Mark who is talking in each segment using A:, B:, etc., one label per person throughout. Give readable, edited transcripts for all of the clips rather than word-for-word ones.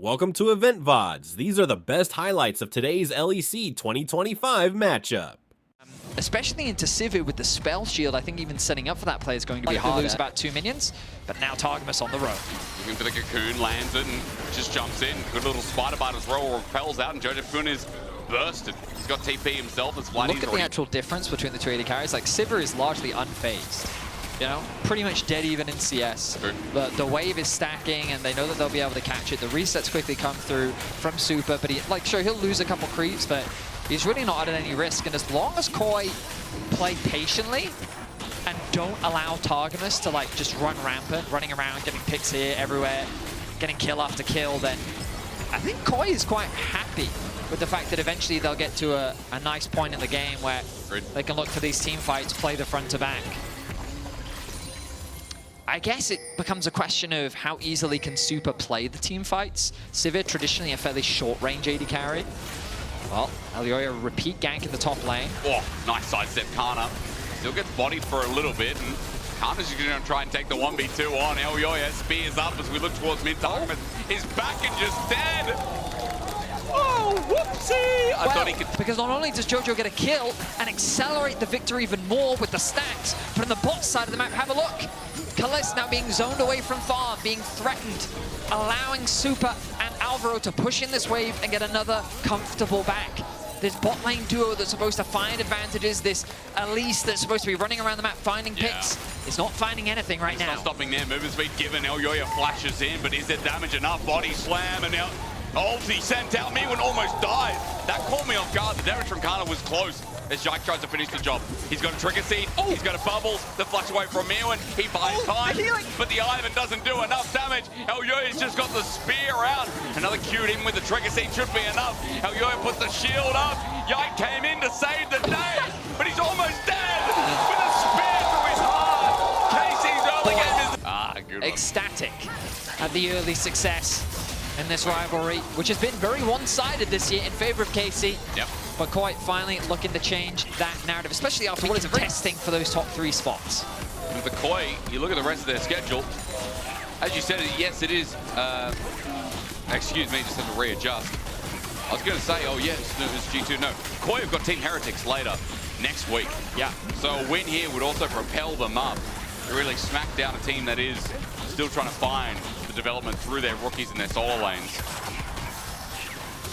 A: Welcome to Loleventvods. These are the best highlights of today's LEC 2025 matchup.
B: Especially into Sivir with the spell shield, I think even setting up for that play is going to be hard. Lose about 2 minions, but now Targamas on the road.
C: Looking for the cocoon, lands it, and just jumps in. Good little spider bite as well, repels out, and Jojo Kun is bursted. He's got TP himself as Vladdy's
B: Look at the actual difference between the two AD carries. Like, Sivir is largely unfazed. You know, pretty much dead even in CS. The wave is stacking, and they know that they'll be able to catch it. The resets quickly come through from Super, but he'll lose a couple creeps, but he's really not at any risk. And as long as Koi play patiently and don't allow Targamas to just run rampant, running around, getting picks here, everywhere, getting kill after kill, then I think Koi is quite happy with the fact that eventually they'll get to a nice point in the game where they can look for these team fights, play the front to back. I guess it becomes a question of how easily can Super play the team fights. Sivir, traditionally a fairly short-range AD carry. Well, Elyoya repeat gank in the top lane. Oh,
C: nice sidestep, Kana. Still gets bodied for a little bit, and Kana's just going to try and take the 1v2 on. Elyoya spears up as we look towards mid. His back and just dead. Oh, whoopsie! I thought he could...
B: Because not only does Jojo get a kill and accelerate the victory even more with the stacks, but on the bot side of the map, have a look. Kalist now being zoned away from farm, being threatened, allowing Super and Alvaro to push in this wave and get another comfortable back. This bot lane duo that's supposed to find advantages, this Elise that's supposed to be running around the map finding picks, is not finding anything right now.
C: Not stopping there, movement speed given, Elyoya flashes in, but is there damage enough? Body slam, and now ulti sent out, Miwin almost died. That caught me off guard, the damage from Kana was close. As Yike tries to finish the job. He's got a trigger seed, he's got a bubble, the flash away from Miwin, he buys time, but the Ivan doesn't do enough damage. Elyoya's just got the spear out. Another Q in with the trigger seed should be enough. Elyoya puts the shield up, Yike came in to save the day, but he's almost dead with a spear through his heart. Casey's early game is... good one.
B: Ecstatic at the early success in this rivalry, which has been very one-sided this year in favor of KC.
C: Yep.
B: But quite finally looking to change that narrative, especially after what is testing for those top 3 spots.
C: With the Koi, you look at the rest of their schedule. As you said, yes, it is. Excuse me, just have to readjust. I was going to say, oh yes, no, it's G2. No, Koi have got Team Heretics later next week. Yeah. So a win here would also propel them up to really smack down a team that is still trying to find the development through their rookies and their solo lanes.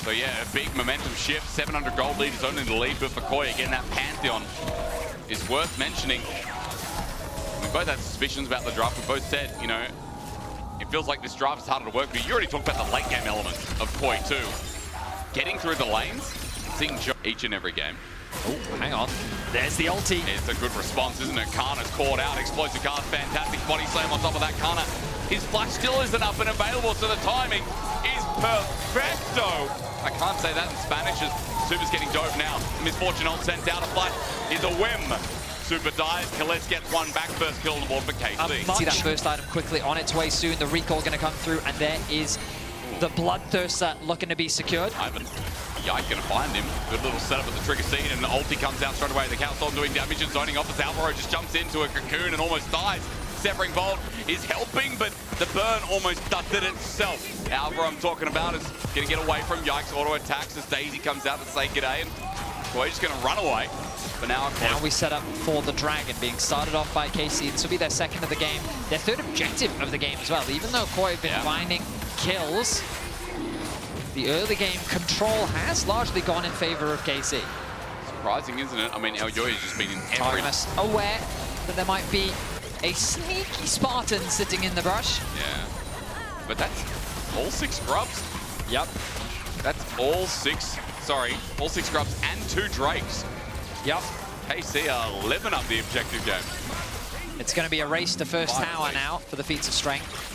C: So yeah, a big momentum shift. 700 gold lead is only the lead, but for Koi, again, that Pantheon is worth mentioning. We both had suspicions about the draft. We both said, you know, it feels like this draft is harder to work, but you already talked about the late game element of Koi too. Getting through the lanes, seeing each and every game.
B: Oh, hang on. There's the ulti.
C: It's a good response, isn't it? Kana's caught out. Explosive card, fantastic body slam on top of that. Kana, his flash still isn't up and available, so the timing is perfecto. I can't say that in Spanish as Super's getting dove now. Misfortune ult sent out, a flash is a whim. Super dies, Kalist gets one back, first kill on the board for KC.
B: See that first item quickly on its way soon. The recall going to come through, and there is the Bloodthirster looking to be secured.
C: Ivan, Yike going to find him. Good little setup with the trigger seed, and the ulti comes out straight away. The Council doing damage and zoning off as Alvaro just jumps into a cocoon and almost dies. Severing Bolt is helping, but the burn almost does it itself. Alvaro I'm talking about is going to get away from Yike's auto attacks as Daisy comes out to say g'day, and Koi just going to run away. But now
B: we set up for the Dragon being started off by KC. This will be their second of the game, their third objective of the game as well. Even though Koi have been finding kills, the early game control has largely gone in favor of KC.
C: Surprising, isn't it? I mean, Elyoya's just been in every...
B: Targamas aware that there might be a sneaky Spartan sitting in the brush.
C: Yeah, but that's all 6 scrubs.
B: Yep.
C: That's all 6, sorry, all 6 scrubs and 2 Drakes.
B: Yep.
C: KC are living up the objective game.
B: It's going to be a race to first tower now for the feats of strength.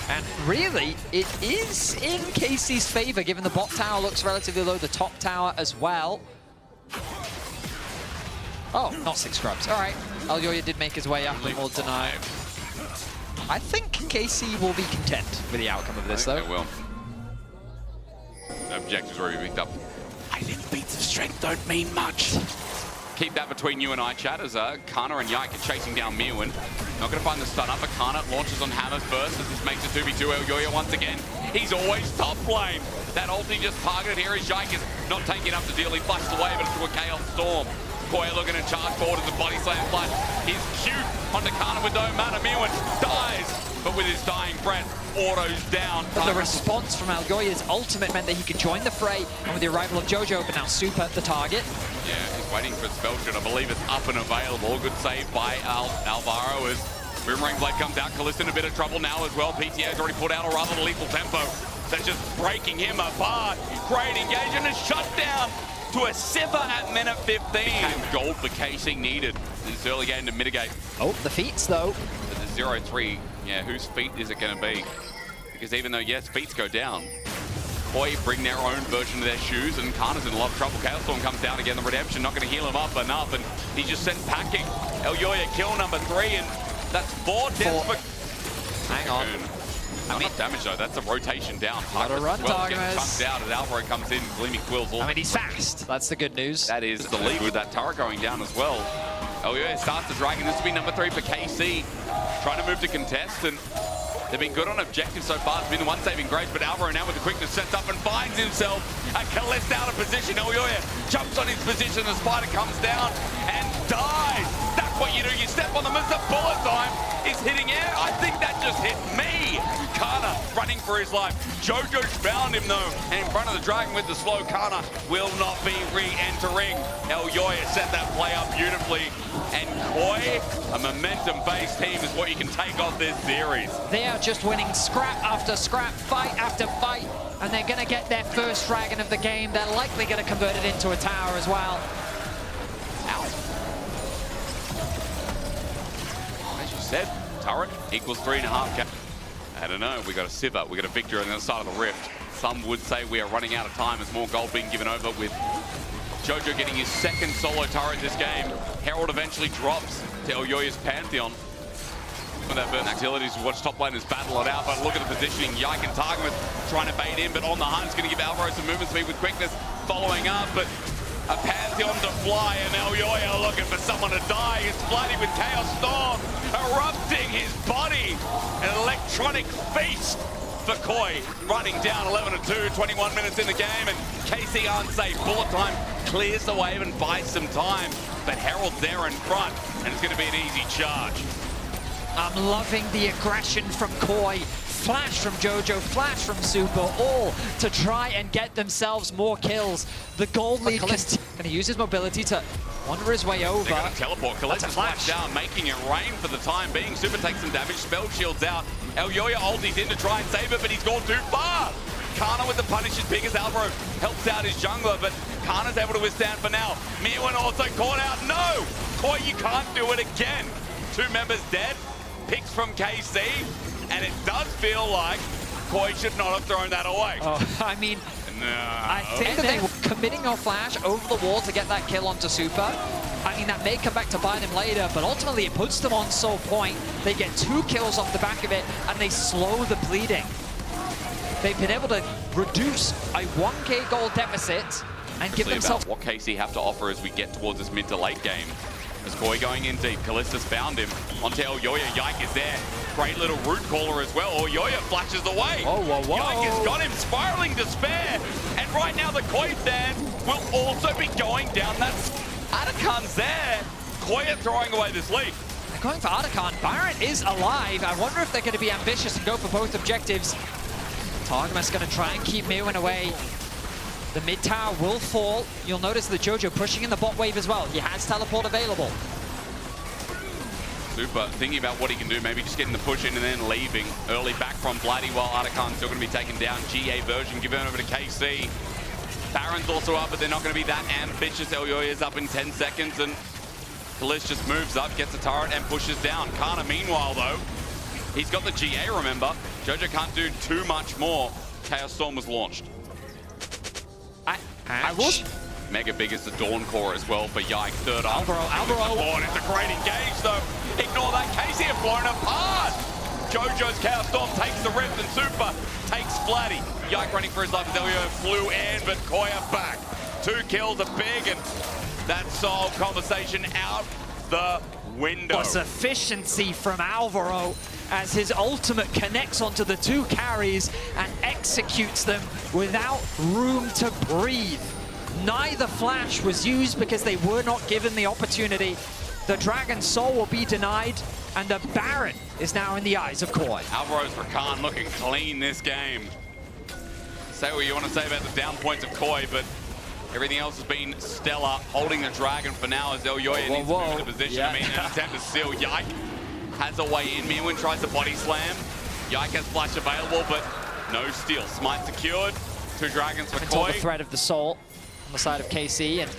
B: And really, it is in KC's favor, given the bot tower looks relatively low, the top tower as well. Oh, not 6 scrubs. All right. Elyoya did make his way up and will deny. I think KC will be content with the outcome of this, though.
C: They will. The objectives already picked up. I think feats of strength don't mean much. Keep that between you and I, chat, as Kana and Yike are chasing down Miwin. Not going to find the stun up, but Kana launches on Hammer first as this makes it 2v2. Elyoya once again He's always top lane. That ulti just targeted here is Yike is not taking enough to deal. He flashed away, but it's to a Chaos Storm. Koi looking to charge forward as the body slam flash is cute onto Kana with no matter. Mewin dies, but with his dying breath, autos down.
B: But the response from Algoya's ultimate meant that he could join the fray, and with the arrival of Jojo, but now Super the target.
C: Yeah, he's waiting for spell shot. I believe it's up and available. Good save by Alvaro as Boomerang Blade comes out. Kalista in a bit of trouble now as well. PTA has already put out a rather lethal tempo. That's just breaking him apart. Great engagement and shut down to a Sivir at minute 15. Gold for KC needed in this early game to mitigate.
B: Oh, the feats though.
C: But the 0-3, yeah, whose feet is it going to be? Because even though, yes, feats go down, Koi bring their own version of their shoes, and Kana's in a lot of trouble. Chaos Storm comes down again. The Redemption not going to heal him up enough, and he's just sent packing. Elyoya kill number 3, and that's 4 deaths for...
B: Hang on.
C: Not enough damage though, that's a rotation down.
B: Gotta run,
C: getting chunked out as Alvaro comes in, Gleaming Quills.
B: I mean, he's fast. That's the good news.
C: That is the lead with that turret going down as well. Elyoya starts the dragon. This will be number 3 for KC. Trying to move to contest, and they've been good on objective so far. It's been the one saving grace, but Alvaro now with the quickness sets up and finds himself a Kalista out of position. Elyoya jumps on his position, the spider comes down and dies. That's what you do. You step on them as the bullet time is hitting air. I think that just hit me. Kana running for his life. Jojo's found him though, and in front of the dragon with the slow. Kana will not be re-entering. Elyoya set that play up beautifully, and Koi, a momentum-based team, is what you can take off this series.
B: They are just winning scrap after scrap, fight after fight, and they're going to get their first dragon of the game. They're likely going to convert it into a tower as well.
C: Ow. As you said, turret equals 3.5. I don't know, we got a Sivir, we got a Victor on the other side of the rift. Some would say we are running out of time as more gold being given over, with Jojo getting his second solo turret this game. Herald eventually drops to Elyoya's Pantheon. With that burn activities, we watch top laners battle it out, but look at the positioning. Yike and Targamas trying to bait in, but on the hunt is going to give Alvaro some movement speed with quickness, following up, but a Pantheon to fly, and Elyoya looking for someone to die. It's bloody with Chaos Storm erupting his body. An electronic feast for Koi, running down 11-2, 21 minutes in the game, and KC unsafe. Bullet time clears the wave and buys some time, but Herald's there in front, and it's going to be an easy charge.
B: I'm loving the aggression from Koi. Flash from Jojo, flash from Super, all to try and get themselves more kills. The gold lead can he use his mobility to wander his way over.
C: They're going to teleport. Kalista's flash down, making it rain for the time being. Super takes some damage, spell shields out. Elyoya ultis in to try and save it, but he's gone too far. Kana with the punish is big as Alvaro helps out his jungler, but Kana's able to withstand for now. Mewin also caught out. No! Koi, you can't do it again. 2 members dead. Picks from KC. And it does feel like Koi should not have thrown that away.
B: Oh, I mean,
C: no.
B: I think that they were committing a flash over the wall to get that kill onto Super. I mean, that may come back to bite him later, but ultimately it puts them on soul point. They get 2 kills off the back of it, and they slow the bleeding. They've been able to reduce a 1k gold deficit and give themselves...
C: What KC have to offer as we get towards this mid to late game. As Koi going in deep, Kalista's found him. Onto Elyoya, Yike is there. Great little root caller as well. Elyoya flashes away.
B: Whoa, whoa, whoa.
C: Yike has got him spiraling despair. And right now the Koi fans will also be going down that... Atakan's there. Koi are throwing away this lead.
B: They're going for Atakan. Baron is alive. I wonder if they're going to be ambitious and go for both objectives. Targamas going to try and keep Mewin away. The mid tower will fall. You'll notice that Jojo pushing in the bot wave as well. He has teleport available.
C: Super thinking about what he can do, maybe just getting the push in and then leaving. Early back from Bloody while Atakan's still going to be taken down. GA version given over to KC. Baron's also up, but they're not going to be that ambitious. Elyoya's up in 10 seconds, and Kalista just moves up, gets a turret, and pushes down. Kana, meanwhile, though, he's got the GA, remember. Jojo can't do too much more. Chaos Storm was launched.
B: I will...
C: Mega big as the Dawn Core as well for Yike. Third up.
B: Alvaro.
C: It's a great engage, though. Ignore that. KC have blown apart. Jojo's Chaos Storm takes the rift, and Super takes Flatty. Yike running for his life as Elyoya flew in, but Koi are back. 2 kills are big, and that solved conversation out the window.
B: Plus efficiency from Alvaro as his ultimate connects onto the two carries and executes them without room to breathe. Neither flash was used because they were not given the opportunity. The Dragon Soul will be denied, and the Baron is now in the eyes of Koi.
C: Alvaro's Rakan looking clean this game. Say what you want to say about the down points of Koi, but everything else has been stellar. Holding the Dragon for now as Elyoya needs to move into position.
B: Yeah.
C: I mean, an attempt to seal. Yike has a way in. Mirwin tries to body slam. Yike has flash available, but no steal. Smite secured. Two Dragons for
B: Until
C: Koi.
B: the threat of the Soul on the side of KC, and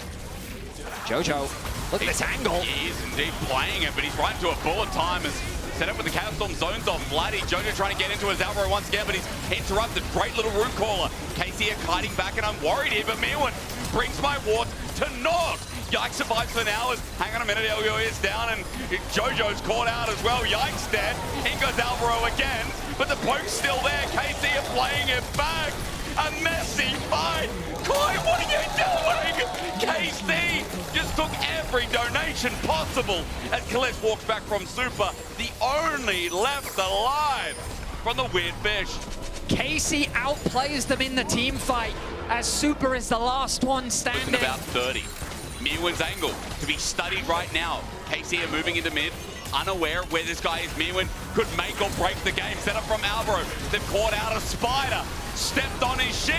B: Jojo, look at this angle.
C: He is indeed playing it, but he's right into a bullet time. As set up with the Cataclysm zones off Vladdy. Jojo trying to get into his Alvaro once again, but he's interrupted. Great little root caller. KC are kiting back, and I'm worried here, but Mirwin brings my ward to naught. Yike survives for now. Hang on a minute, Elyoya is down, and Jojo's caught out as well. Yike's dead. In goes Alvaro again, but the poke's still there. KC are playing it back. A messy fight. Koi, what are you doing? KC just took every donation possible as Khalist walks back from Super, the only left alive from the Weird Fish.
B: KC outplays them in the team fight as Super is the last one standing.
C: Losing about 30. Mirwin's angle to be studied right now. KC are moving into mid, unaware where this guy is. Mirwin could make or break the game. Set up from Alvaro. They've caught out a Spider. Stepped on his she.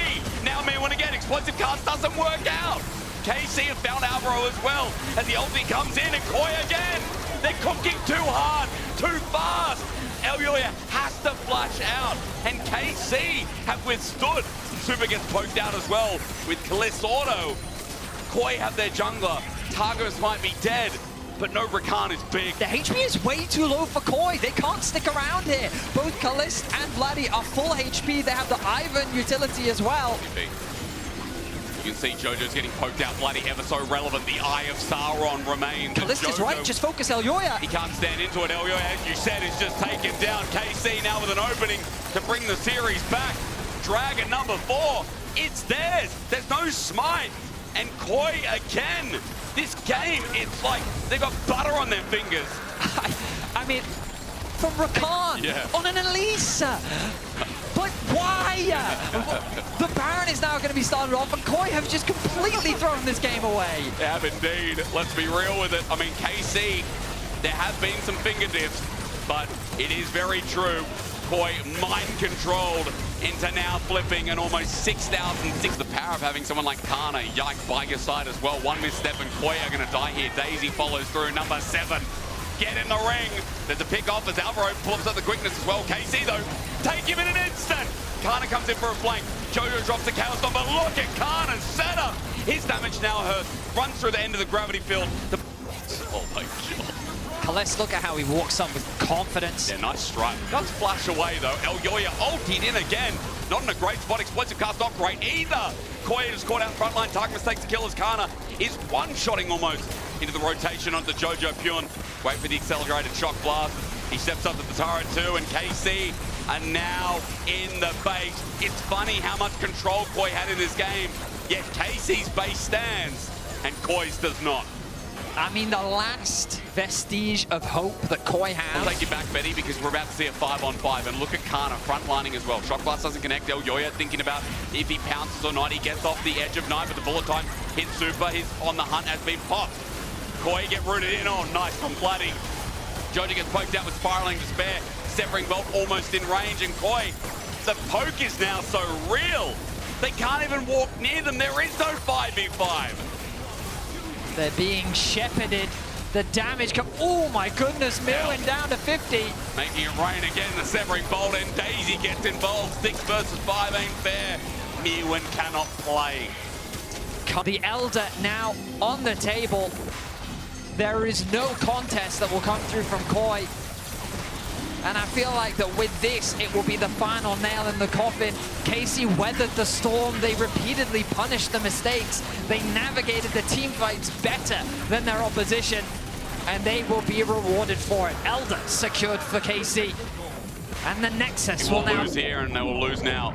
C: Now Mirwin again. Explosive cast doesn't work out. KC have found Alvaro as well as the ulti comes in, and Koi again. They're cooking too hard, too fast. Elyoya has to flush out, and KC have withstood. Super gets poked out as well with Khalist Auto. Koi have their jungler. Targos might be dead, but no Rakan is big.
B: The HP is way too low for Koi. They can't stick around here. Both Khalist and Vladdy are full HP. They have the Ivan utility as well.
C: You can see Jojo's getting poked out. Vladdy ever so relevant. The Eye of Sauron remains.
B: Khalist is right. Just focus Elyoya.
C: He can't stand into it. Elyoya, as you said, is just taken down. KC now with an opening to bring the series back. Dragon number 4. It's theirs. There's no smite. And Koi again. This game, it's like they've got butter on their fingers.
B: I mean, from Rakan on an Elise. But why? The Baron is now going to be started off, and Koi have just completely thrown this game away.
C: They have indeed. Let's be real with it. I mean, KC, there have been some fingertips, but it is very true. Koi mind-controlled into now flipping and almost 6,006. The power of having someone like Kana, Yike by your side as well. One misstep and Koi are going to die here. Daisy follows through, number 7. Get in the ring. There's a pick off as Alvaro pulls up the quickness as well. KC though, take him in an instant. Kana comes in for a flank. Jojo drops the Chaos Storm, but look at Kana's setup. His damage now hurts. Runs through the end of the gravity field. Oh my god.
B: Khalist, look at how he walks up with confidence.
C: Yeah, nice strike. Does flash away though. Elyoya ultied in again. Not in a great spot. Explosive cast not great either. Koi is caught out frontline. Tark mistakes to kill as Kana is one-shotting almost into the rotation onto Jojo Pune. Wait for the accelerated shock blast. He steps up to the turret too, and KC are now in the base. It's funny how much control Koi had in this game, yet KC's base stands and Koi's does not.
B: I mean, the last vestige of hope that Koi has.
C: I'll take you back, Betty, because we're about to see a 5-on-5. And look at Kana frontlining as well. Shock Blast doesn't connect. Elyoya thinking about if he pounces or not. He gets off the edge of knife, but the bullet time hits Super. He's on the hunt, has been popped. Koi get rooted in. Oh, nice from Vladdy. Jojo gets poked out with Spiraling Despair. Severing Bolt almost in range. And Koi, the poke is now so real. They can't even walk near them. There is no 5v5.
B: They're being shepherded. The damage come. Oh my goodness, Mirwin down to 50.
C: Making it rain again, the Severing Bolt, and Daisy gets involved. 6 versus 5 ain't fair. Mirwin cannot play.
B: The Elder now on the table. There is no contest that will come through from Koi. And I feel like that with this, it will be the final nail in the coffin. KC weathered the storm. They repeatedly punished the mistakes. They navigated the team fights better than their opposition, and they will be rewarded for it. Elder secured for KC. And the Nexus will now
C: lose here, and they will lose now.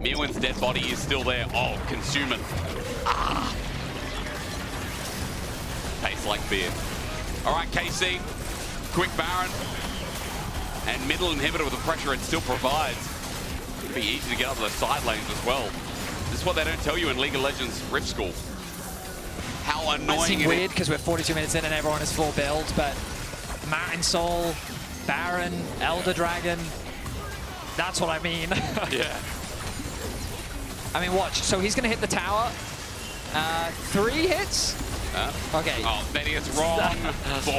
C: Mirwin's dead body is still there. Oh, consume it. Ah. Tastes like beer. All right, KC, quick Baron, and middle inhibitor with the pressure it still provides. It'd be easy to get up to the side lanes as well. This is what they don't tell you in League of Legends Rift School. How annoying
B: Might seem
C: it
B: weird
C: is.
B: because we're 42 minutes in and everyone is full build, but Mountain Soul, Baron, Elder Dragon, that's what I mean.
C: Yeah.
B: I mean, watch. So he's going to hit the tower. 3 hits? Okay.
C: Oh, then he gets wrong. 4.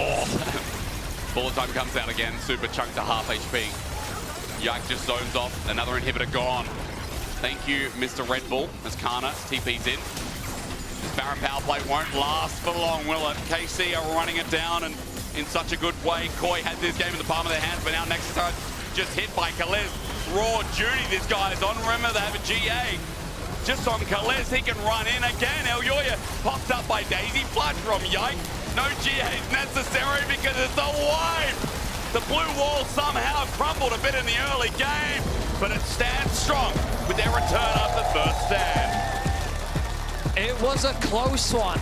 C: Bullet time comes out again. Super chunk to half HP. Yike just zones off. Another inhibitor gone. Thank you, Mr. Red Bull, as Kana TP's in. This Baron power play won't last for long, will it? KC are running it down and in such a good way. Koi had this game in the palm of their hands, but now next time just hit by Kalez. Raw duty this guy is on. Remember, they have a GA. Just on Kalez, he can run in again. El Yoya popped up by Daisy. Flush from Yike. No GA is necessary because it's a wipe. The blue wall somehow crumbled a bit in the early game, but it stands strong with their return after first stand.
B: It was a close one.